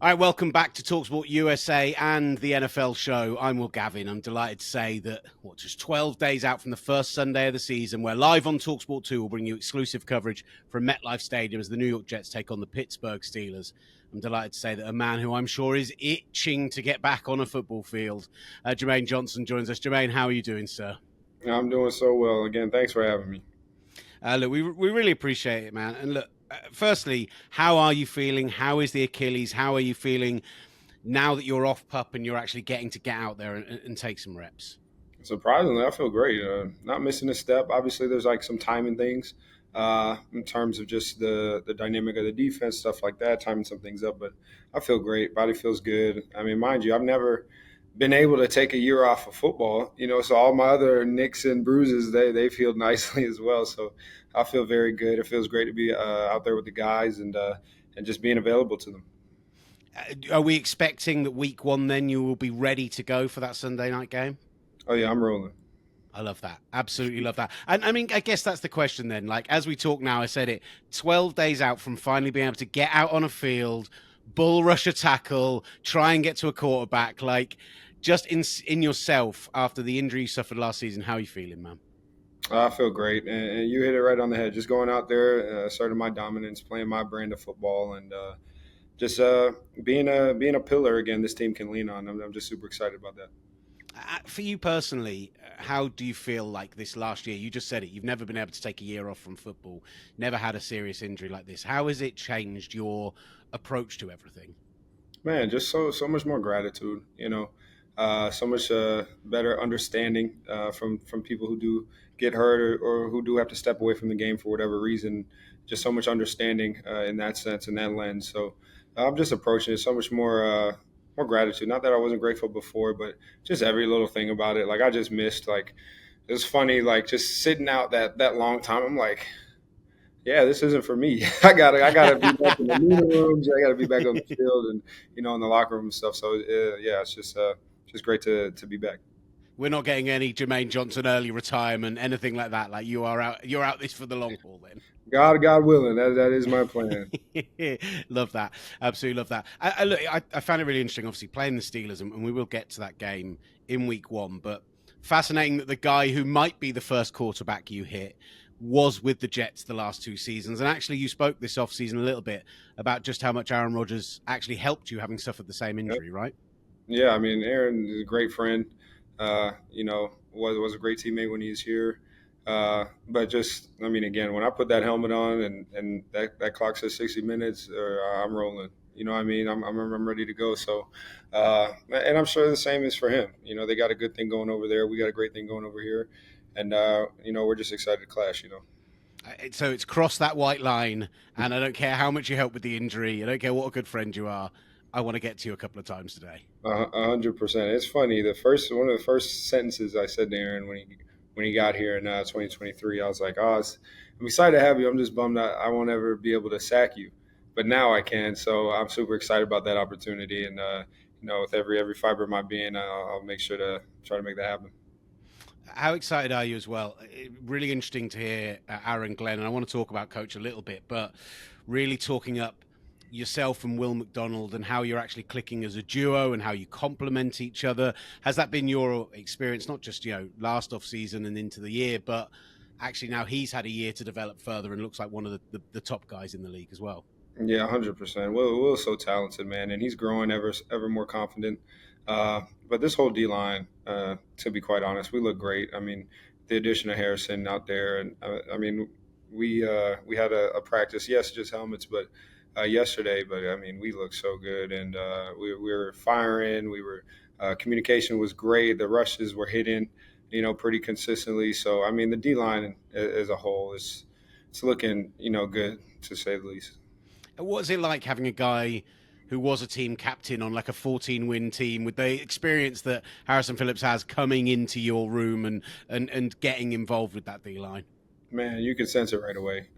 All right, welcome back to talkSPORT USA and the NFL show. I'm Will Gavin. I'm delighted to say that, just 12 days out from the first Sunday of the season, we're live on talkSPORT 2. We'll bring you exclusive coverage from MetLife Stadium as the New York Jets take on the Pittsburgh Steelers. I'm delighted to say that a man who I'm sure is itching to get back on a football field, Jermaine Johnson, joins us. Jermaine, how are you doing, sir? I'm doing so well. Again, thanks for having me. Look, we really appreciate it, man. And look, firstly, how are you feeling? How is the Achilles? How are you feeling now that you're off pup and you're actually getting to get out there and take some reps? Surprisingly, I feel great. Not missing a step. Obviously, there's like some timing things in terms of just the dynamic of the defense, stuff like that, timing some things up. But I feel great. Body feels good. I mean, mind you, I've never been able to take a year off of football. So all my other nicks and bruises, they healed nicely as well. So I feel very good. It feels great to be out there with the guys and just being available to them. Are we expecting that week one then you will be ready to go for that Sunday night game? Oh yeah, I'm rolling. I love that. Absolutely love that. And I mean, I guess that's the question then. Like, as we talk now, I said it 12 days out from finally being able to get out on a field, bull rush a tackle, try and get to a quarterback. Like, just in yourself after the injury you suffered last season, how are you feeling, man? I feel great, and you hit it right on the head. Just going out there, asserting my dominance, playing my brand of football, and just being a pillar again. This team can lean on. I'm just super excited about that. For you personally, how do you feel like this last year? You just said it. You've never been able to take a year off from football, never had a serious injury like this. How has it changed your approach to everything? Man, just so much more gratitude. So much better understanding from people who do get hurt or who do have to step away from the game for whatever reason. Just so much understanding in that sense, in that lens. So I'm just approaching it so much more gratitude. Not that I wasn't grateful before, but just every little thing about it. Like I just missed. Like it was funny. Like just sitting out that long time. I'm like, yeah, this isn't for me. I gotta be back in the meeting rooms. I gotta be back on the field and in the locker room and stuff. So yeah, it's just great to be back. We're not getting any Jermaine Johnson early retirement, anything like that. Like you are out. You're out this for the long haul, then. God willing, that is my plan. Love that. Absolutely love that. Look, I found it really interesting, obviously, playing the Steelers, and we will get to that game in week one. But fascinating that the guy who might be the first quarterback you hit was with the Jets the last two seasons. And actually, you spoke this offseason a little bit about just how much Aaron Rodgers actually helped you, having suffered the same Yep. injury, right? Yeah, I mean, Aaron is a great friend. Was a great teammate when he was here. But just, I mean, again, when I put that helmet on and that clock says 60 minutes, I'm rolling. You know what I mean? I'm ready to go. So, and I'm sure the same is for him. They got a good thing going over there. We got a great thing going over here. And, we're just excited to clash. So it's crossed that white line, and I don't care how much you help with the injury. I don't care what a good friend you are. I want to get to you a couple of times today. 100%. It's funny. One of the first sentences I said to Aaron when he got here in 2023, I was like, "Oh, I'm excited to have you. I'm just bummed that I won't ever be able to sack you, but now I can." So I'm super excited about that opportunity, and with every fiber of my being, I'll make sure to try to make that happen. How excited are you as well? Really interesting to hear Aaron Glenn, and I want to talk about coach a little bit, but really talking up yourself and Will McDonald and how you're actually clicking as a duo and how you complement each other. Has that been your experience, not just, last off season and into the year, but actually now he's had a year to develop further and looks like one of the top guys in the league as well? Yeah, 100%. Will's so talented, man, and he's growing ever more confident. But this whole D line, to be quite honest, we look great. I mean, the addition of Harrison out there, and I mean, we had a practice, yes, just helmets, but yesterday. But I mean, we looked so good, and we were firing. We were communication was great. The rushes were hitting, pretty consistently. So I mean, the D line as a whole is it's looking good to say the least. What's it like having a guy who was a team captain on like a 14-win team with the experience that Harrison Phillips has coming into your room and getting involved with that D line? Man, you can sense it right away.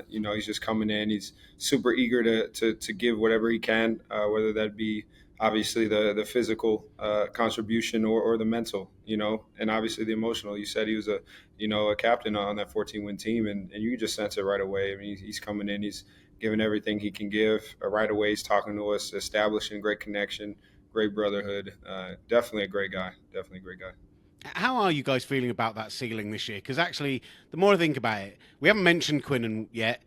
He's just coming in. He's super eager to give whatever he can, whether that be obviously the physical contribution or the mental, and obviously the emotional. You said he was a captain on that 14-win team, and you can just sense it right away. I mean, he's coming in. He's giving everything he can give. Right away, he's talking to us, establishing great connection, great brotherhood. Definitely a great guy. Definitely a great guy. How are you guys feeling about that ceiling this year? Because actually, the more I think about it, we haven't mentioned Quinnen yet.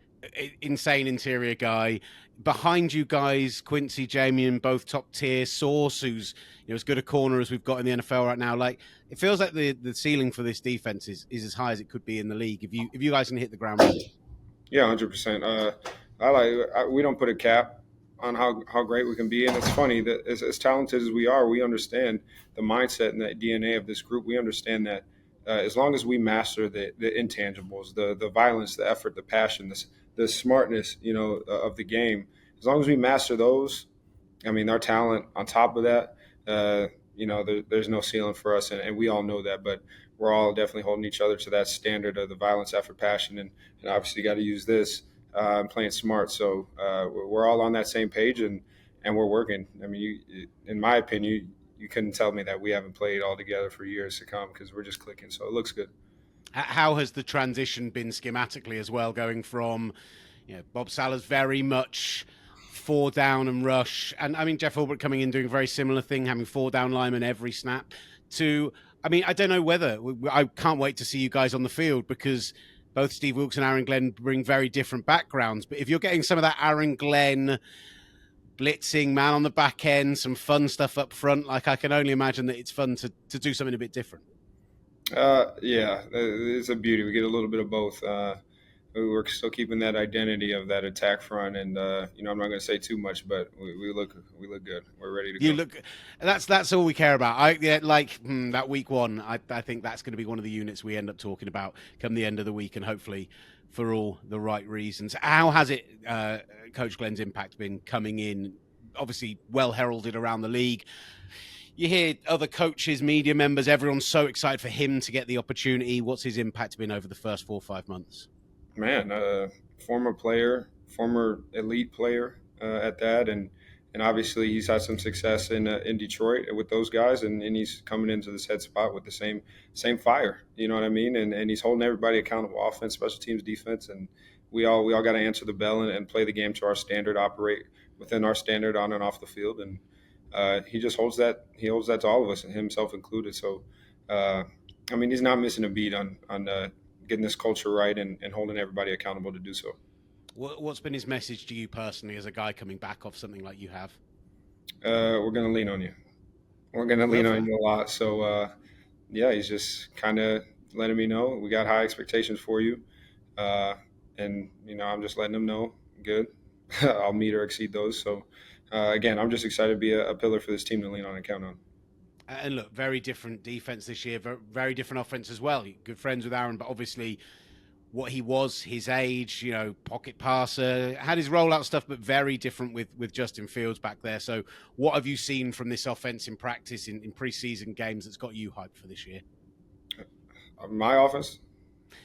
Insane interior guy. Behind you guys, Quincy, Jamie, both top tier. Source, who's as good a corner as we've got in the NFL right now. Like, it feels like the ceiling for this defense is as high as it could be in the league if you guys can hit the ground running. Yeah, 100%. We don't put a cap on how great we can be, and it's funny that as talented as we are, we understand the mindset and the DNA of this group. We understand that as long as we master the intangibles, the violence, the effort, the passion, the smartness, of the game. As long as we master those, I mean, our talent on top of that, there's no ceiling for us, and we all know that. But we're all definitely holding each other to that standard of the violence, effort, passion, and obviously got to use this playing smart. So we're all on that same page, and we're working. I mean, in my opinion, you couldn't tell me that we haven't played all together for years to come because we're just clicking. So it looks good. How has the transition been schematically as well, going from Bob Salah's very much 4 down and rush, and I mean Jeff Ulbrich coming in doing a very similar thing, having 4 down linemen every snap, to I mean, I don't know whether I can't wait to see you guys on the field because both Steve Wilkes and Aaron Glenn bring very different backgrounds. But if you're getting some of that Aaron Glenn blitzing, man on the back end, some fun stuff up front, like I can only imagine that it's fun to do something a bit different. Yeah, it's a beauty. We get a little bit of both. We're still keeping that identity of that attack front, and I'm not going to say too much, but we look good. We're ready to go. You look. That's all we care about. That week one. I think that's going to be one of the units we end up talking about come the end of the week, and hopefully for all the right reasons. How has it, Coach Glenn's impact been coming in? Obviously, well heralded around the league. You hear other coaches, media members, everyone's so excited for him to get the opportunity. What's his impact been over the first 4 or 5 months? Man, former player, former elite player at that, and obviously he's had some success in Detroit with those guys, and he's coming into this head spot with the same fire. You know what I mean? And he's holding everybody accountable, offense, special teams, defense, and we all got to answer the bell and play the game to our standard, operate within our standard on and off the field, and he just holds that. He holds that to all of us, himself included. So, I mean, he's not missing a beat on getting this culture right and holding everybody accountable to do so. What's been his message to you personally as a guy coming back off something like you have? We're going to lean on you. We're going to lean on you a lot. So, yeah, he's just kind of letting me know we got high expectations for you. And, I'm just letting him know, good, I'll meet or exceed those. So, again, I'm just excited to be a pillar for this team to lean on and count on. And look, very different defense this year, very different offense as well. Good friends with Aaron, but obviously what he was, his age, pocket passer, had his rollout stuff, but very different with Justin Fields back there. So what have you seen from this offense in practice in preseason games that's got you hyped for this year? My offense?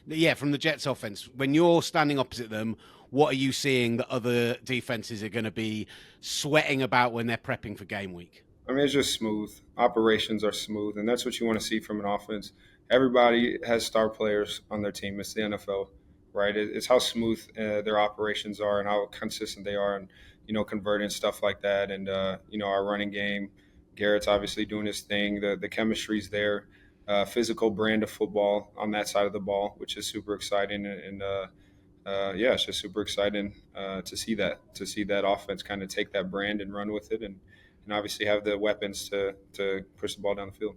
Yeah, from the Jets offense. When you're standing opposite them, what are you seeing that other defenses are going to be sweating about when they're prepping for game week? I mean, it's just smooth. Operations are smooth, and that's what you want to see from an offense. Everybody has star players on their team. It's the NFL, right? It's how smooth their operations are and how consistent they are, and converting stuff like that. And our running game, Garrett's obviously doing his thing. The chemistry's there. Physical brand of football on that side of the ball, which is super exciting. And yeah, it's just super exciting to see that offense kind of take that brand and run with it, and obviously have the weapons to push the ball down the field.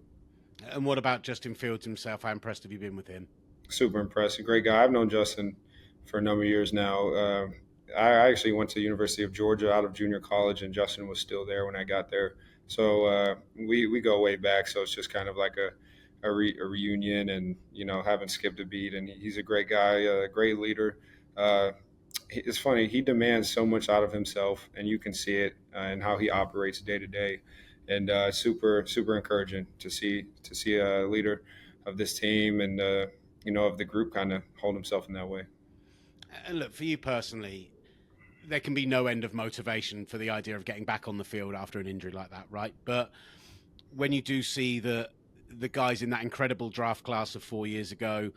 And what about Justin Fields himself? How impressed have you been with him? Super impressed. A great guy. I've known Justin for a number of years now. I actually went to the University of Georgia out of junior college, and Justin was still there when I got there. So we go way back. So it's just kind of like a reunion, and haven't skipped a beat. And he's a great guy, a great leader. It's funny, he demands so much out of himself, and you can see it in how he operates day to day, and super encouraging to see a leader of this team and of the group kind of hold himself in that way. And look, for you personally, there can be no end of motivation for the idea of getting back on the field after an injury like that, right? But when you do see that the guys in that incredible draft class of 4 years ago,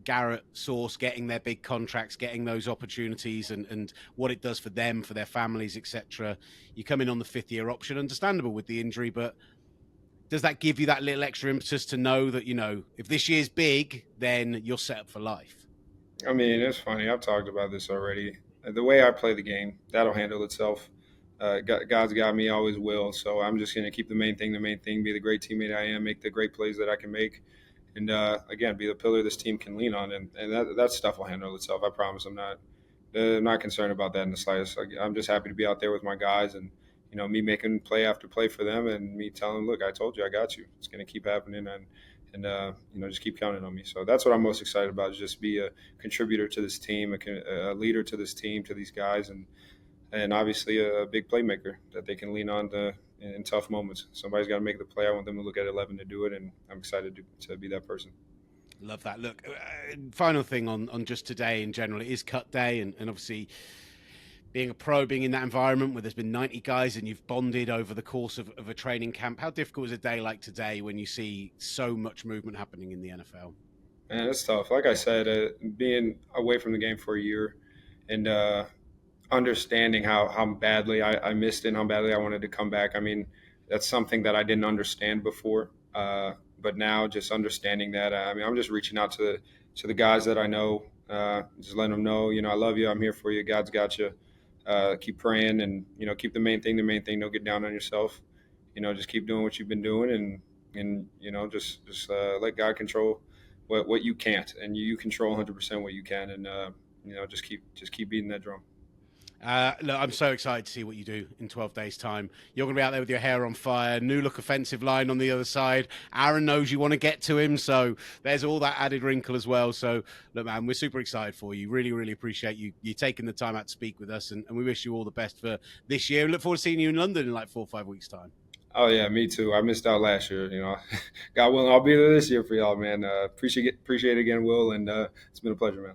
Garrett, Source, getting their big contracts, getting those opportunities, and what it does for them, for their families, etc. You come in on the 5th-year option, understandable with the injury, but does that give you that little extra impetus to know that, if this year's big, then you're set up for life? I mean, it's funny. I've talked about this already. The way I play the game, that'll handle itself. God's got me, always will. So I'm just going to keep the main thing, be the great teammate I am, make the great plays that I can make, and again, be the pillar this team can lean on. And that stuff will handle itself. I promise. I'm not concerned about that in the slightest. I'm just happy to be out there with my guys and, me making play after play for them and me telling them, look, I told you I got you. It's going to keep happening. And just keep counting on me. So that's what I'm most excited about, is just be a contributor to this team, a leader to this team, to these guys, and obviously a big playmaker that they can lean on in tough moments. Somebody's got to make the play. I want them to look at 11 to do it, and I'm excited to be that person. Love that. Look, final thing on just today in general, it is cut day, and obviously being a pro, being in that environment where there's been 90 guys and you've bonded over the course of a training camp, how difficult is a day like today when you see so much movement happening in the NFL? Man, it's tough. Like I said, being away from the game for a year and understanding how badly I missed it and how badly I wanted to come back. I mean, that's something that I didn't understand before. But now just understanding that, I mean, I'm just reaching out to the guys that I know, just letting them know, I love you. I'm here for you. God's got you. Keep praying and, keep the main thing. Don't get down on yourself. Just keep doing what you've been doing and just let God control what you can't, and you control 100% what you can. And, just keep beating that drum. Look, I'm so excited to see what you do in 12 days' time. You're going to be out there with your hair on fire, new look offensive line on the other side. Aaron knows you want to get to him, so there's all that added wrinkle as well. So, look, man, we're super excited for you. Really, really appreciate you taking the time out to speak with us, and we wish you all the best for this year. Look forward to seeing you in London in like 4 or 5 weeks' time. Oh yeah, me too. I missed out last year. God willing, I'll be there this year for y'all, man. Appreciate it again, Will, and it's been a pleasure, man.